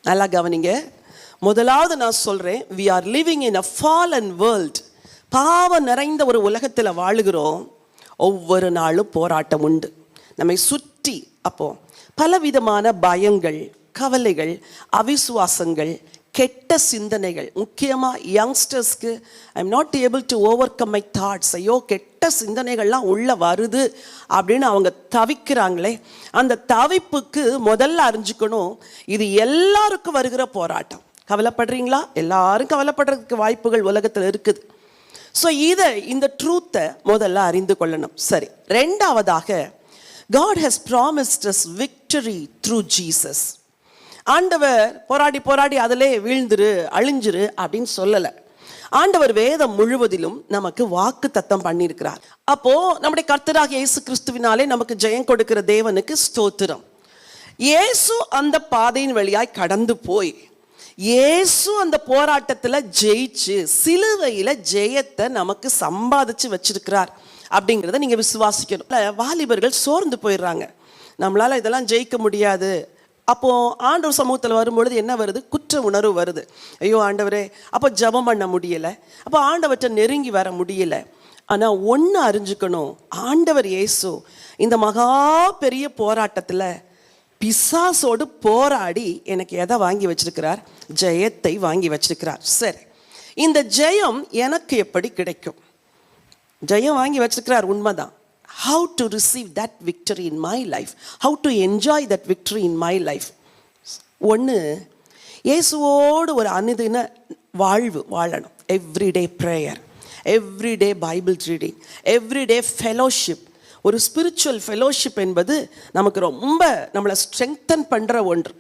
நல்லா கவனிங்க. முதலாவது நான் சொல்கிறேன், we are living in a fallen world. பாவம் நிறைந்த ஒரு உலகத்தில் வாழுகிறோம். ஒவ்வொரு நாளும் போராட்டம் உண்டு நம்மை சுற்றி. அப்போ பலவிதமான பயங்கள், கவலைகள், அவிசுவாசங்கள், கெட்ட சிந்தனைகள். முக்கியமாக யங்ஸ்டர்ஸ்க்கு I am not able to overcome my thoughts. ஐயோ, கெட்ட சிந்தனைகள்லாம் உள்ளே வருது அப்படின்னு அவங்க தவிக்கிறாங்களே. அந்த தவிப்புக்கு முதல்ல அறிஞ்சுக்கணும், இது எல்லாருக்கும் வருகிற போராட்டம். கவலைப்படுறீங்களா? எல்லாரும் கவலைப்படுறதுக்கு வாய்ப்புகள் உலகத்தில் இருக்குது. ஸோ இந்த ட்ரூத்தை முதல்ல அறிந்து கொள்ளணும். சரி, ரெண்டாவதாக, God has promised us victory through Jesus. ஆண்டவர் போராடி அதிலே வீழ்ந்துரு, அழிஞ்சிரு அப்படின்னு சொல்லலை. ஆண்டவர் வேதம் முழுவதிலும் நமக்கு வாக்கு தத்தம் பண்ணியிருக்கிறார். அப்போ நம்முடைய கர்த்தராகிய இயேசு கிறிஸ்துவினாலே நமக்கு ஜெயம் கொடுக்கிற தேவனுக்கு ஸ்தோத்திரம். இயேசு அந்த பாதையின் வழியாய் கடந்து போய் இயேசு அந்த போராட்டத்தில் ஜெயிச்சு சிலுவையில் ஜெயத்தை நமக்கு சம்பாதிச்சு வச்சிருக்கிறார் அப்படிங்கிறத நீங்கள் விசுவாசிக்கணும். வாலிபர்கள் சோர்ந்து போயிடுறாங்க, நம்மளால் இதெல்லாம் ஜெயிக்க முடியாது. அப்போது ஆண்டவர் சமூகத்தில் வரும்பொழுது என்ன வருது? குற்ற உணர்வு வருது. ஐயோ ஆண்டவரே, அப்போ ஜெபம் பண்ண முடியலை, அப்போ ஆண்டவர்கிட்ட நெருங்கி வர முடியலை. ஆனால் ஒன்று அறிஞ்சுக்கணும், ஆண்டவர் இயேசு இந்த மகா பெரிய போராட்டத்தில் பிசாசோடு போராடி எனக்கு எதை வாங்கி வச்சிருக்கிறார்? ஜெயத்தை வாங்கி வச்சிருக்கிறார். சரி, இந்த ஜெயம் எனக்கு எப்படி கிடைக்கும்? ஜெயம் வாங்கி வச்சிருக்கிறார், உண்மைதான். How to receive that victory in my life? How to enjoy that victory in my life? ஒன்று, இயேசுவோடு ஒரு அனுதின வாழ்வு வாழணும். Everyday prayer, everyday Bible reading, everyday fellowship. ஒரு ஸ்பிரிச்சுவல் ஃபெலோஷிப் என்பது நமக்கு ரொம்ப நம்மளை ஸ்ட்ரெங்தன் பண்ணுற ஒன்று.